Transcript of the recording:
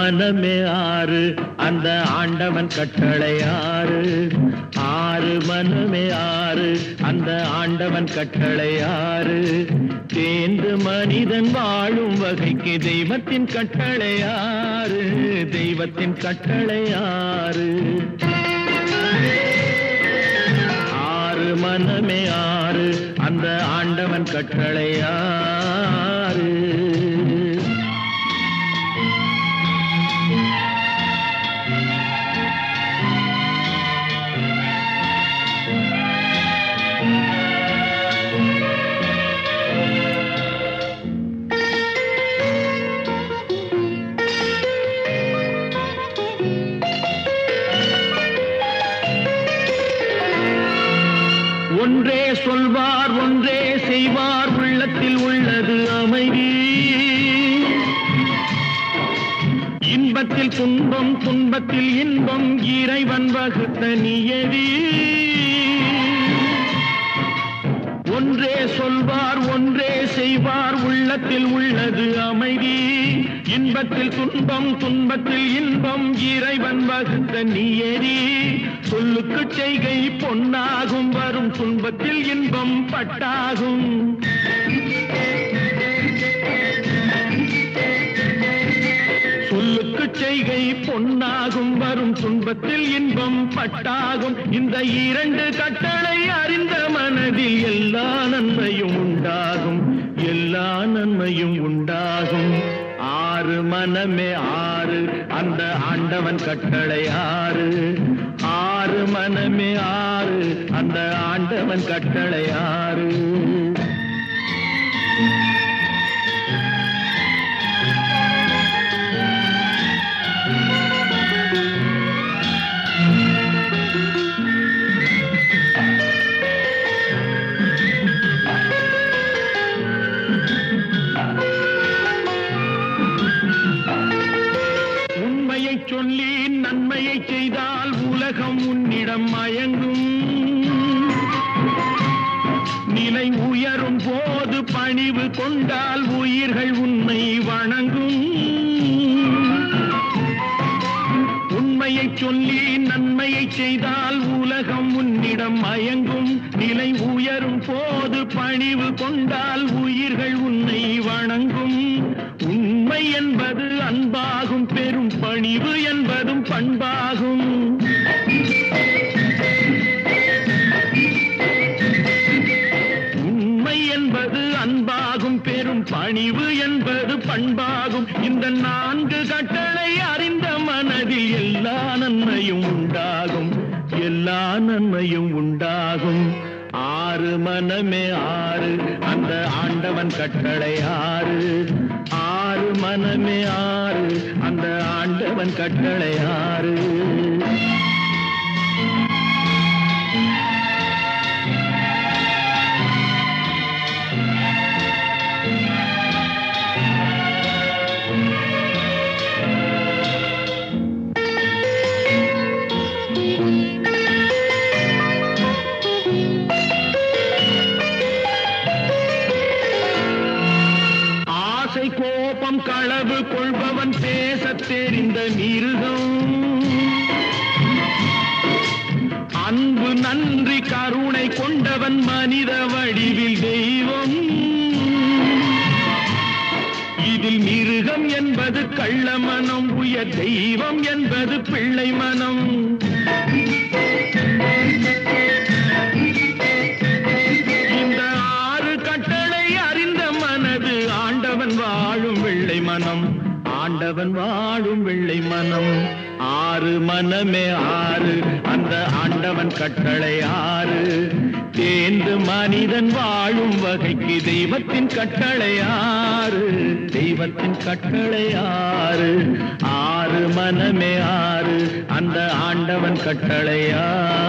மனமே ஆறு அந்த ஆண்டவன் கட்டளை ஆறு. ஆறு மனமே ஆறு அந்த ஆண்டவன் கட்டளை ஆறு. தேர்ந்து மனிதன் வாழும் வகைக்கு தெய்வத்தின் கட்டளை ஆறு. தெய்வத்தின் கட்டளை ஆறு. ஆறு மனமே ஆறு அந்த ஆண்டவன் கட்டளை ஆறு. ஒன்றே சொல்வார் ஒன்றே செய்வார் உள்ளத்தில் உள்ளது அமைதி. இன்பத்தில் துன்பம் துன்பத்தில் இன்பம் இறைவன் வகுத்த நியதி. ஒன்றே சொல்வார் ஒன்றே செய்வார் உள்ளத்தில் உள்ளது அமைதி. இன்பத்தில் துன்பம் துன்பத்தில் இன்பம் இறைவன் வகுத்த நியதி. சொல்லுக்கு செய்கை பொன்னாகும் வரும் துன்பத்தில் இன்பம் பட்டாகும். சொல்லுக்கு செய்கை பொன்னாகும் வரும் துன்பத்தில் இன்பம் பட்டாகும். இந்த இரண்டு கட்டளை அறிந்த மனதில் எல்லா நன்மையும் உண்டாகும். எல்லா நன்மையும் உண்டாகும். ஆறு மனமே ஆறு அந்த ஆண்டவன் கட்டளை ஆறு. ஆறு மனமே ஆறு அந்த ஆண்டவன் கட்டளை ஆறு. சொல்லி நன்மையை செய்தால் உலகம் உன்னிடம் மயங்கும். நிலை உயரும் போது பணிவு கொண்டால் உயிர்கள் உன்னை வணங்கும். உண்மையை சொல்லி நன்மையை செய்தால் உலகம் உன்னிடம் மயங்கும். நிலை உயரும் போது பணிவு கொண்டால் உயிர்கள் உன்னை வணங்கும். உண்மை என்பது அன்பாகும் பெரும் பணிவு என்பதும் பண்பாகும். உண்மை என்பது அன்பாகும் பெரும் பணிவு என்பது பண்பாகும். இந்த நான்கு கட்டளை அறிந்த மனதில் எல்லா நன்மையும் உண்டாகும். எல்லா நன்மையும் உண்டாகும். ஆறு மனமே ஆறு அந்த ஆண்டவன் கட்டளை ஆறு. ஆறு மனமே ஆறு அந்த ஆண்டவன் கட்டளை ஆறு. கோபம் களவு கொள்பவன் பேசத் தெரிந்த மிருகம். அன்பு நன்றி கருணை கொண்டவன் மனித வடிவில் தெய்வம். இதில் மிருகம் என்பது கள்ள மனம். உயர் தெய்வம் என்பது பிள்ளை மனம். இந்த ஆறு கட்டளை அறிந்த மனது ஆண்டவன் வாழும் வெள்ளை மனம். ஆண்டவன் வாழும் வெள்ளை மனம். ஆறு மனமே ஆறு அந்த ஆண்டவன் கட்டளை ஆறு. தேர்ந்து மனிதன் வாழும் வகைக்கு தெய்வத்தின் கட்டளை ஆறு. தெய்வத்தின் கட்டளை ஆறு. ஆறு மனமே ஆறு அந்த ஆண்டவன் கட்டளை ஆறு.